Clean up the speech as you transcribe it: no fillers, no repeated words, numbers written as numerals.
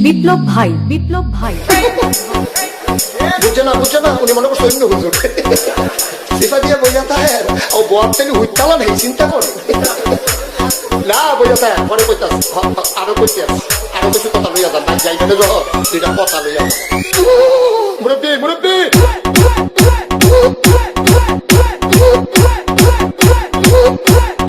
বিপ্লব ভাই বুঝছে না উনি মনে করছে অন্য হুজুর সিফা দিয়ে বইয়া থাকে ও বর থেকে হুইতালা নেই চিন্তা করে না বইয়া থাকে পরে কইতাস আরো কইতে আরো কিছু কথা লইয়া যান যাইবে না দুইটা কথা লইয়া মুরব্বী